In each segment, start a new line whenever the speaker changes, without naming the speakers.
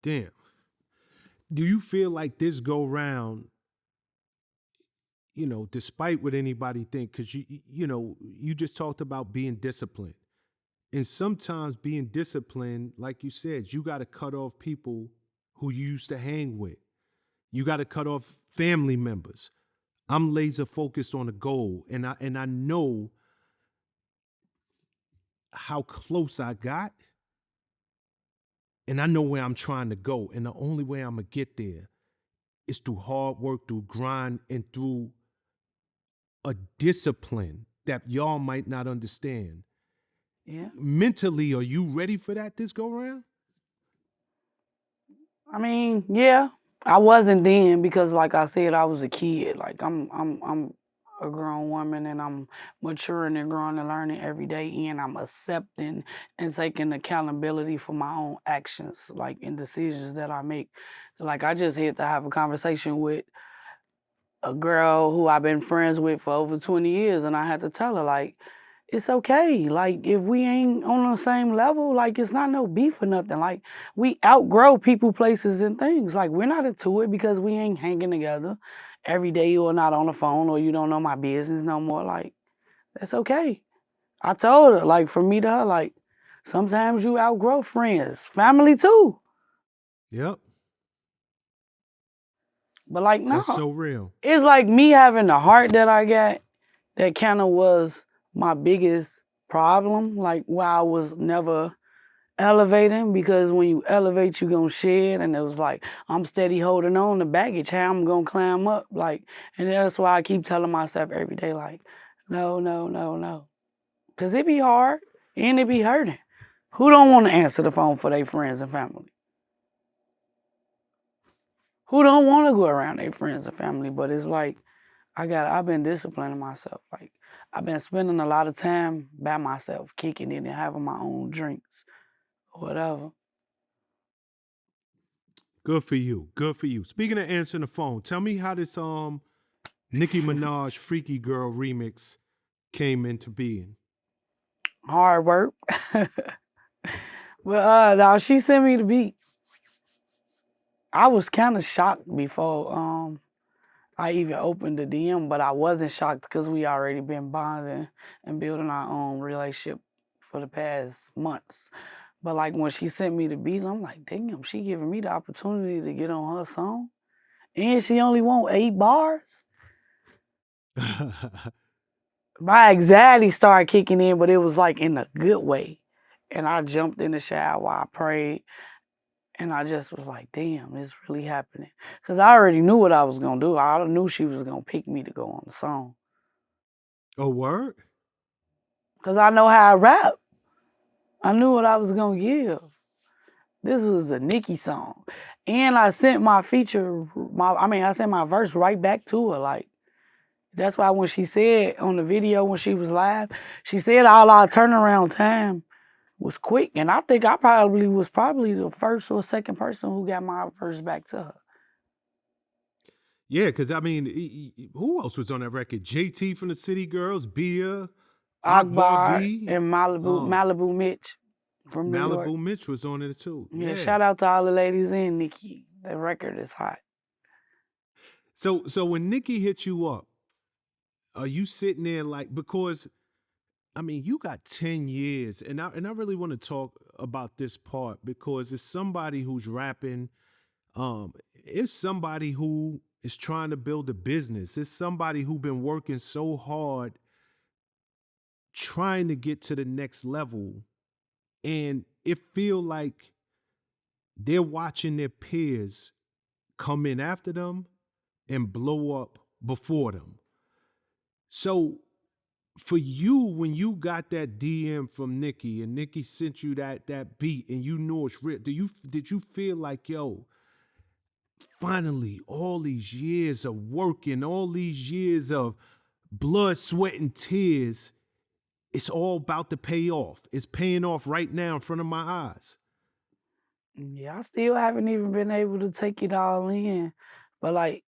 Damn. Do you feel like this go round, despite what anybody think, because you just talked about being disciplined. And sometimes being disciplined, like you said, you got to cut off people who you used to hang with. You got to cut off family members. I'm laser focused on a goal, and I know how close I got, and I know where I'm trying to go. And the only way I'm gonna get there is through hard work, through grind, and through a discipline that y'all might not understand.
Yeah.
Mentally, are you ready for that this go round?
I mean, yeah. I wasn't then because, like I said, I was a kid. Like I'm a grown woman, and I'm maturing and growing and learning every day, and I'm accepting and taking accountability for my own actions, like in decisions that I make. Like I just had to have a conversation with a girl who I've been friends with for over 20 years, and I had to tell her, like, it's okay. Like, if we ain't on the same level, like, it's not no beef or nothing. Like, we outgrow people, places, and things. Like, we're not into it because we ain't hanging together every day or not on the phone or you don't know my business no more. Like, that's okay. I told her, like, from me to her, like, sometimes you outgrow friends, family too.
Yep.
But, like,
That's
no.
so real.
It's like me having the heart that I got, that kind of was my biggest problem. Like, why I was never elevating, because when you elevate, you gonna shed. And it was like, I'm steady holding on to baggage. How I'm gonna climb up? Like, and that's why I keep telling myself every day, like, no, no, no, no. Because it be hard and it be hurting. Who don't want to answer the phone for their friends and family? Who don't want to go around their friends and family? But it's like, I've been disciplining myself. Like, I've been spending a lot of time by myself, kicking it and having my own drinks or whatever.
Good for you. Good for you. Speaking of answering the phone, tell me how this Nicki Minaj Freaky Girl remix came into being.
Hard work. But now she sent me the beat. I was kind of shocked before I even opened the DM, but I wasn't shocked because we already been bonding and building our own relationship for the past months. But like when she sent me the beat, I'm like, damn, she giving me the opportunity to get on her song, and she only want 8 bars. My anxiety started kicking in, but it was like in a good way. And I jumped in the shower, I prayed, and I just was like, damn, it's really happening. Because I already knew what I was going to do. I knew she was going to pick me to go on the song.
Oh, word?
Because I know how I rap. I knew what I was going to give. This was a Nicki song. And I sent my I sent my verse right back to her. Like, that's why when she said on the video when she was live, she said all our turnaround time was quick. And I think I was probably the first or second person who got my verse back to her.
Yeah, because I mean, who else was on that record? JT from the City Girls, Bia, Akbar
Akbar
V,
and Malibu Mitch from New York.
Malibu Mitch was on it too.
Yeah, shout out to all the ladies and Nicki. The record is hot.
So when Nicki hit you up, are you sitting there like, because I mean, you got 10 years, and I really want to talk about this part because it's somebody who's rapping, it's somebody who is trying to build a business. It's somebody who's been working so hard trying to get to the next level, and it feel like they're watching their peers come in after them and blow up before them. So for you, when you got that DM from Nicki and Nicki sent you that beat and you know it's real, did you feel like, yo, finally all these years of working, all these years of blood, sweat, and tears, it's all about to pay off. It's paying off right now in front of my eyes.
Yeah, I still haven't even been able to take it all in. But like,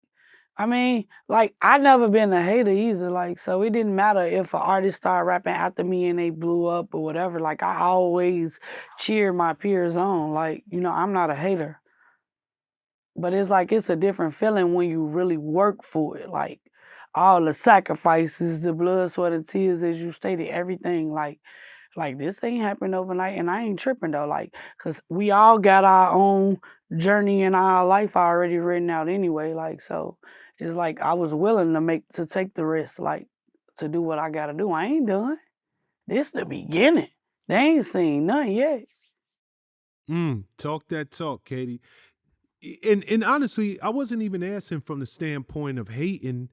I mean, like, I never been a hater either. Like, so it didn't matter if an artist started rapping after me and they blew up or whatever. Like, I always cheer my peers on. Like, I'm not a hater. But it's like it's a different feeling when you really work for it. Like all the sacrifices, the blood, sweat, and tears, as you stated, everything. Like this ain't happened overnight, and I ain't tripping though. Like, cause we all got our own journey in our life already written out anyway. Like, so it's like I was willing to take the risk, like to do what I gotta do. I ain't done. This the beginning. They ain't seen nothing yet.
Talk that talk, Katie. And honestly, I wasn't even asking from the standpoint of hating.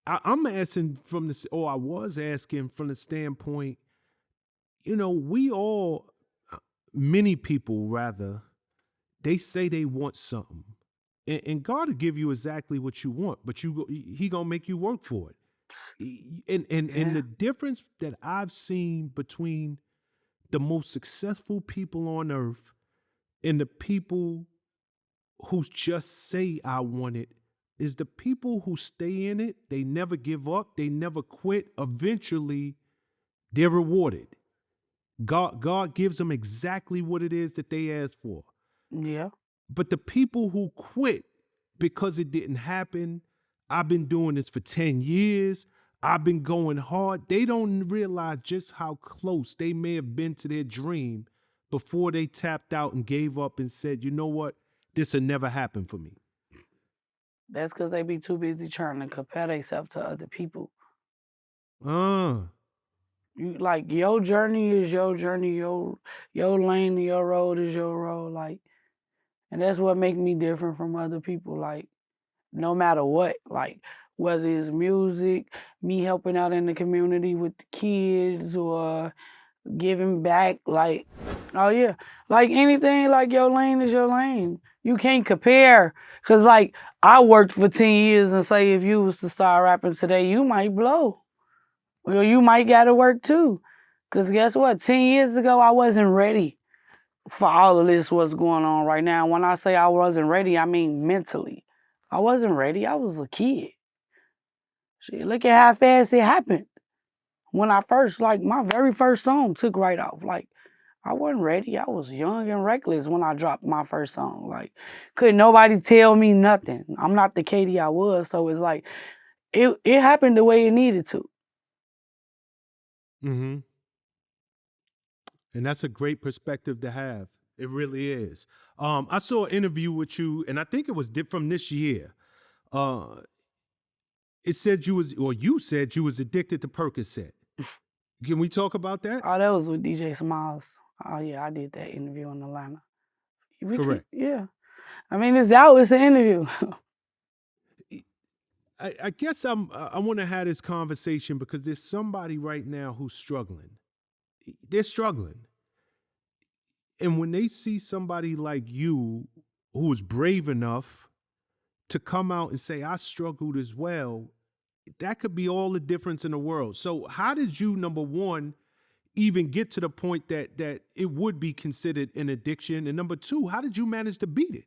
I'm asking from this, or I was asking from the standpoint, we all, many people rather, they say they want something, and God will give you exactly what you want, but He gonna make you work for it. And the difference that I've seen between the most successful people on earth and the people who just say I want it is the people who stay in it. They never give up. They never quit. Eventually, they're rewarded. God gives them exactly what it is that they asked for.
Yeah.
But the people who quit because it didn't happen, I've been doing this for 10 years. I've been going hard. They don't realize just how close they may have been to their dream before they tapped out and gave up and said, you know what? This will never happen for me.
That's because they be too busy trying to compare themselves to other people.
Uh,
You like your journey is your journey, your lane, your road is your road. Like, and that's what makes me different from other people. Like, no matter what, like whether it's music, me helping out in the community with the kids, or giving back, like, oh yeah, like anything, like your lane is your lane. You can't compare, cause like I worked for 10 years, and say if you was to start rapping today, you might blow. Well, you might gotta work too. Cause guess what? 10 years ago I wasn't ready for all of this what's going on right now. When I say I wasn't ready, I mean mentally. I wasn't ready. I was a kid. Shit, look at how fast it happened. When I first, like, my very first song took right off. Like, I wasn't ready. I was young and reckless when I dropped my first song. Like, couldn't nobody tell me nothing. I'm not the Katie I was, so it's like it happened the way it needed to.
mm-hmm. And that's a great perspective to have. It really is. I saw an interview with you, and I think it was from this year. It said you said you was addicted to Percocet. Can we talk about that?
Oh, that was with DJ Smiles. Oh yeah, I did that interview in Atlanta.
Correct.
Yeah. I mean, it's out. It's an interview.
I guess I want to have this conversation because there's somebody right now who's struggling. They're struggling. And when they see somebody like you who is brave enough to come out and say, I struggled as well, that could be all the difference in the world. So how did you, number one, even get to the point that it would be considered an addiction? And number two, how did you manage to beat it?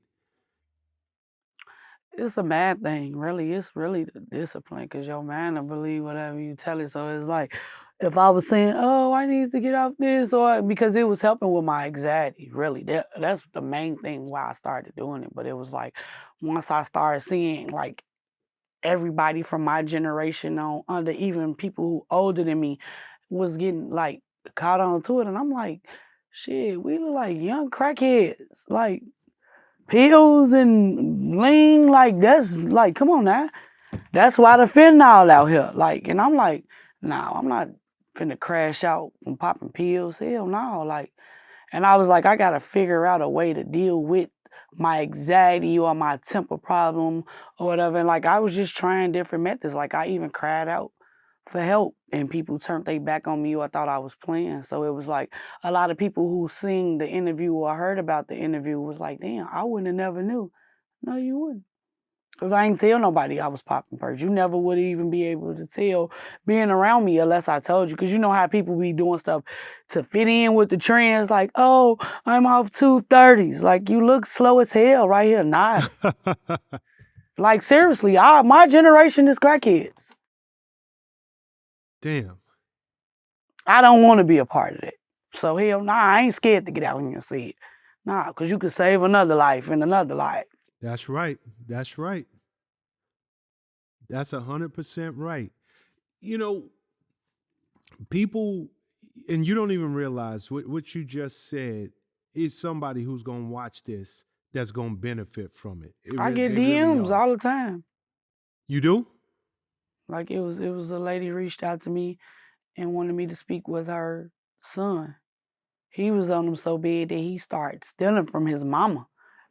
It's a mad thing, really. It's really the discipline, because your man will believe whatever you tell it. So it's like, if I was saying, oh, I need to get off this, or because it was helping with my anxiety, really. That's the main thing why I started doing it. But it was like, once I started seeing, like, everybody from my generation on under, even people who older than me, was getting, like, caught on to it. And I'm like, shit, we look like young crackheads. Like, pills and lean, like, that's like, come on now. That's why the fentanyl out here. Like, and I'm like, nah, I'm not finna crash out from popping pills. Hell no. Like, and I was like, I gotta figure out a way to deal with my anxiety or my temper problem or whatever. And like, I was just trying different methods. Like, I even cried out for help, and people turned their back on me, or thought I was playing. So it was like a lot of people who seen the interview or heard about the interview was like, damn, I wouldn't have never knew. No, you wouldn't. Because I ain't tell nobody I was popping perks. You never would even be able to tell being around me unless I told you. Because you know how people be doing stuff to fit in with the trends. Like, oh, I'm off 230s. Like, you look slow as hell right here. Nah. Like, seriously, my generation is crackheads.
Damn.
I don't want to be a part of that. So, hell, nah, I ain't scared to get out here and see it. Nah, because you could save another life and another life.
That's right. That's right. That's 100% right. You know, people, and you don't even realize what you just said is somebody who's going to watch this that's going to benefit from it.
I get
They really
DMs
are.
all the time.
You do?
Like it was a lady reached out to me and wanted me to speak with her son. He was on him so bad that he started stealing from his mama,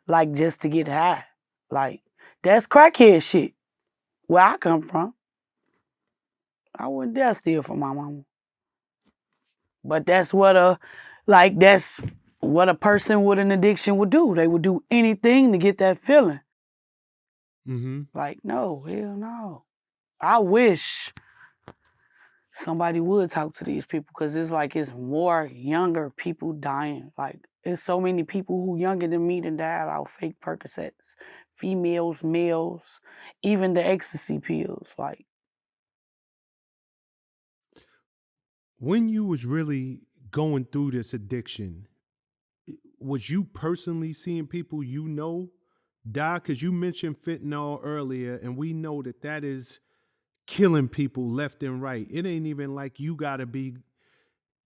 like just to get high. Like that's crackhead shit. Where I come from, I wouldn't dare steal from my mama. But that's what a person with an addiction would do. They would do anything to get that feeling.
Mm-hmm.
Like, no, hell no. I wish somebody would talk to these people because it's like it's more younger people dying. Like, there's so many people who younger than me that died off fake Percocets. Females, males, even the ecstasy pills. Like,
When you was really going through this addiction, was you personally seeing people you know die? Because you mentioned fentanyl earlier, and we know that that is killing people left and right. It ain't even like you got to be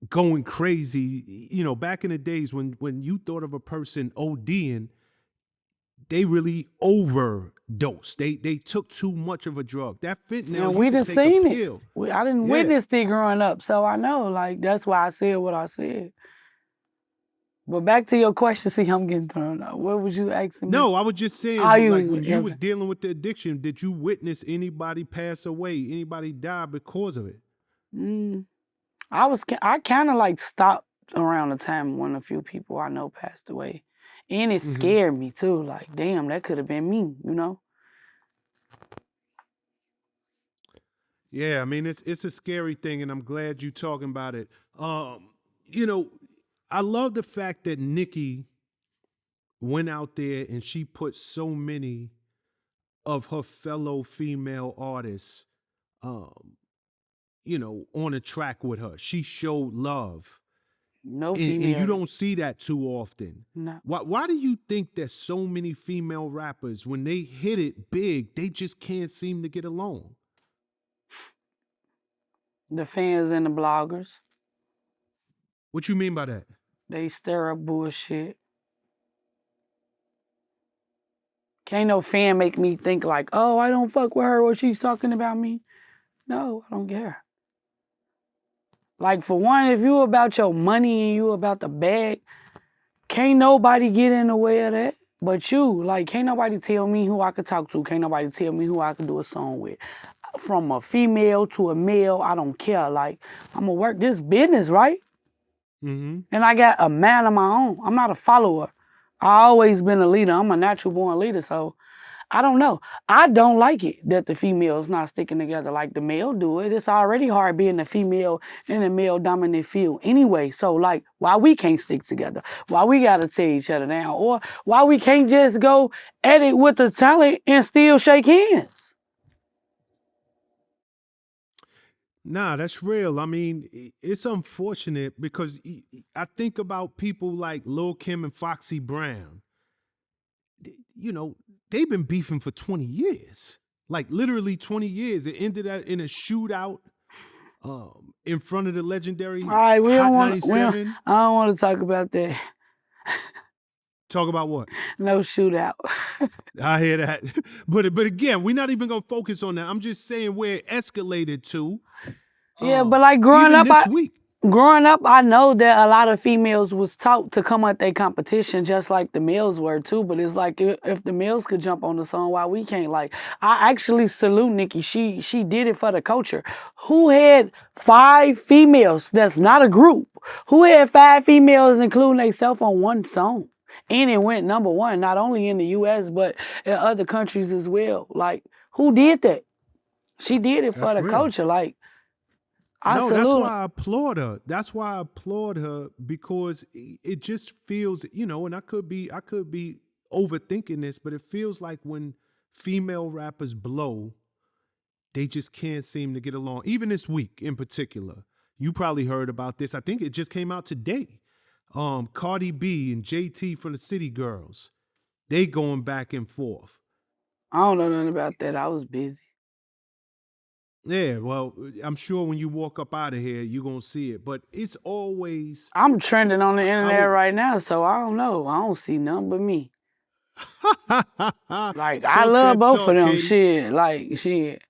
going crazy. You know, back in the days when you thought of a person ODing, they really overdosed. They took too much of a drug. That fentanyl,
and
you
we
could
done
take a
seen it.
pill.
I didn't
Yeah.
witness it growing up, so I know. Like, that's why I said what I said. But back to your question, see, I'm getting thrown out. What was you asking me?
No, I was just saying,
Oh, you
like
was-
when you was
okay.
dealing with the addiction, did you witness anybody pass away, anybody die because of it?
I kind of like stopped around the time when a few people I know passed away, and it
Mm-hmm.
scared me too. Like, damn, that could have been me, you know?
Yeah, I mean it's a scary thing, and I'm glad you talking about it. You know, I love the fact that Nicki went out there and she put so many of her fellow female artists, um, on a track with her. She showed love,
No
and you
female,
don't see that too often.
no.
Why do you think that so many female rappers, when they hit it big, they just can't seem to get along?
The fans and the bloggers,
What you mean by that?
they stir up bullshit. Can't no fan make me think like, oh, I don't fuck with her or she's talking about me. No, I don't care. Like, for one, if you about your money and you about the bag, can't nobody get in the way of that but you. Like, can't nobody tell me who I could talk to. Can't nobody tell me who I could do a song with. From a female to a male, I don't care. Like, I'm going to work this business, right?
Mm-hmm.
And I got a man of my own. I'm not a follower. I always been a leader. I'm a natural born leader. So I don't know. I don't like it that the female's not sticking together like the male do it. It's already hard being a female in a male dominant field anyway. So, like, why we can't stick together? Why we gotta tear each other down? Or why we can't just go at it with the talent and still shake hands?
Nah, that's real. I mean, it's unfortunate because I think about people like Lil Kim and Foxy Brown. You know, they've been beefing for 20 years. Like literally 20 years. It ended up in a shootout in front of the legendary
All right,
Hot 97.
I don't want to talk about that.
Talk about what?
No shootout.
I hear that. But again, we're not even gonna focus on that. I'm just saying where it escalated to.
Yeah, but like growing
even
up,
this week.
I know that a lot of females was taught to come at their competition just like the males were too. But it's like if the males could jump on the song, why we can't? Like, I actually salute Nicki. She did it for the culture. Who had 5 females? That's not a group. Who had 5 females, including themselves, on one song? And it went number 1, not only in the U.S. but in other countries as well. Like, who did that? She did it for
That's
the
real.
culture. Like, I
No,
salute
that's
her.
why I applaud her. That's why I applaud her because it just feels, and I could be overthinking this, but it feels like when female rappers blow, they just can't seem to get along. Even this week in particular, you probably heard about this. I think it just came out today. Cardi B and JT from the City Girls, They going back and forth.
I don't know nothing about that. I was busy.
Yeah, well, I'm sure when you walk up out of here, you're gonna see it. But it's always
I'm trending on the internet
would-
right now, so I don't know. I don't see nothing but me. Like, I
talk
love
that
both
talk,
of them.
Katie.
Shit, like, shit.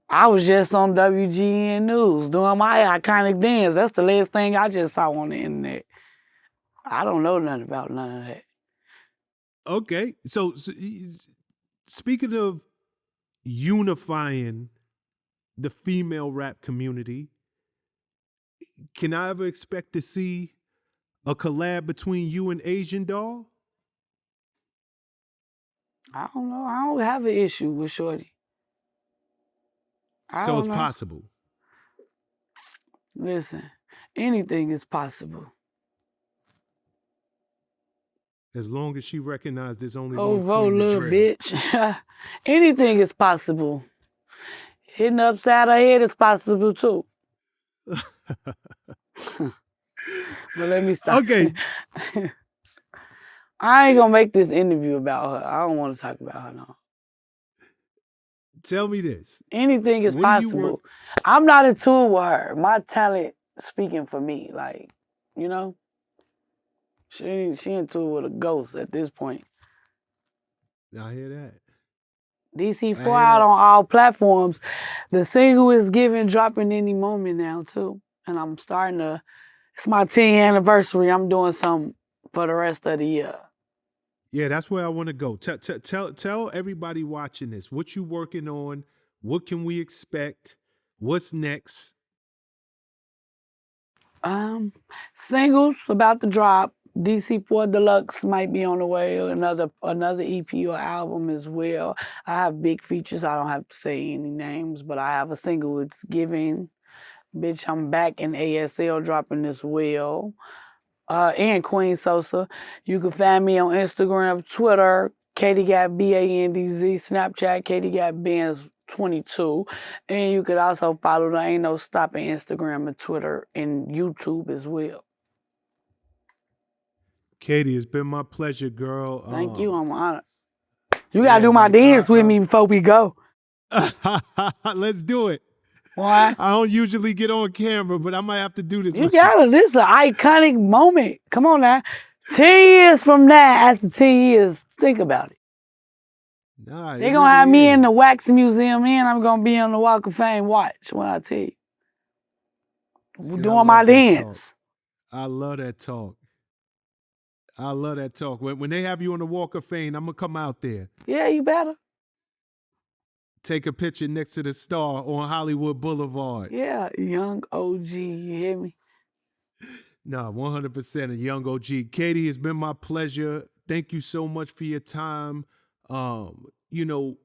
I was just on WGN News doing my iconic dance. That's the last thing I just saw on the internet. I don't know nothing about none of that.
Okay, so speaking of unifying the female rap community, can I ever expect to see a collab between you and Asian Doll?
I don't know. I don't have an issue with Shorty. I
So
don't
it's
know.
possible.
Listen, anything is possible.
As long as she recognizes there's only
Oh,
one
vote,
queen to
little
drill.
bitch. Anything is possible. Hitting upside her head is possible too. But let me stop.
Okay.
I ain't gonna make this interview about her. I don't want to talk about her now.
Tell me this.
Anything is
When you
possible. I'm not in tune with her. My talent speaking for me. Like, you know? She in tune with a ghost at this point.
I hear that.
DC4 out on all platforms. The single is dropping any moment now too. And I'm starting to, it's my 10th anniversary. I'm doing something for the rest of the year.
Yeah, that's where I want to go. Tell everybody watching this what you working on. What can we expect? What's next?
Singles about to drop. DC4 Deluxe might be on the way. Another EP or album as well. I have big features. I don't have to say any names, but I have a single. It's Giving. Bitch, I'm back in ASL dropping as well. And Queen Sosa. You can find me on Instagram, Twitter, Katie got BANDZ, Snapchat, Katie got Bandz 22. And you could also follow the Ain't No Stopping Instagram and Twitter and YouTube as well.
Katie, it's been my pleasure, girl.
Thank you. I'm honored. You gotta do my
like,
dance with me before we go.
Let's do it.
Why?
I don't usually get on camera, but I might have to do this.
You gotta. This is an iconic moment. Come on now. 10 years from now, after 10 years, think about it.
Nah,
They're gonna have me in the Wax Museum and I'm gonna be on the Walk of Fame. Watch when I tell you.
See,
doing my dance.
I love that talk. I love that talk. When they have you on the Walk of Fame, I'm gonna come out there.
Yeah, you better.
Take a picture next to the star on Hollywood Boulevard.
Yeah, young OG, you hear me?
Nah, 100% a young OG. Katie, it's been my pleasure. Thank you so much for your time. You know,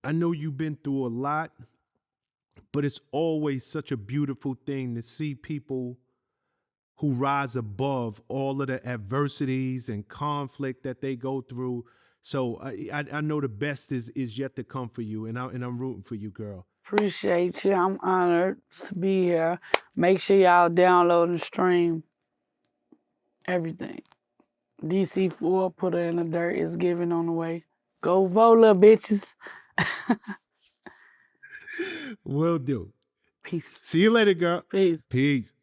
I know you've been through a lot, but it's always such a beautiful thing to see people who rise above all of the adversities and conflict that they go through. So I know the best is yet to come for you, and I'm rooting for you, girl.
Appreciate you. I'm honored to be here. Make sure y'all download and stream everything. DC4, put her in the dirt, is giving on the way. Go vote, little bitches.
Will do.
Peace.
See you later, girl.
Peace.
Peace.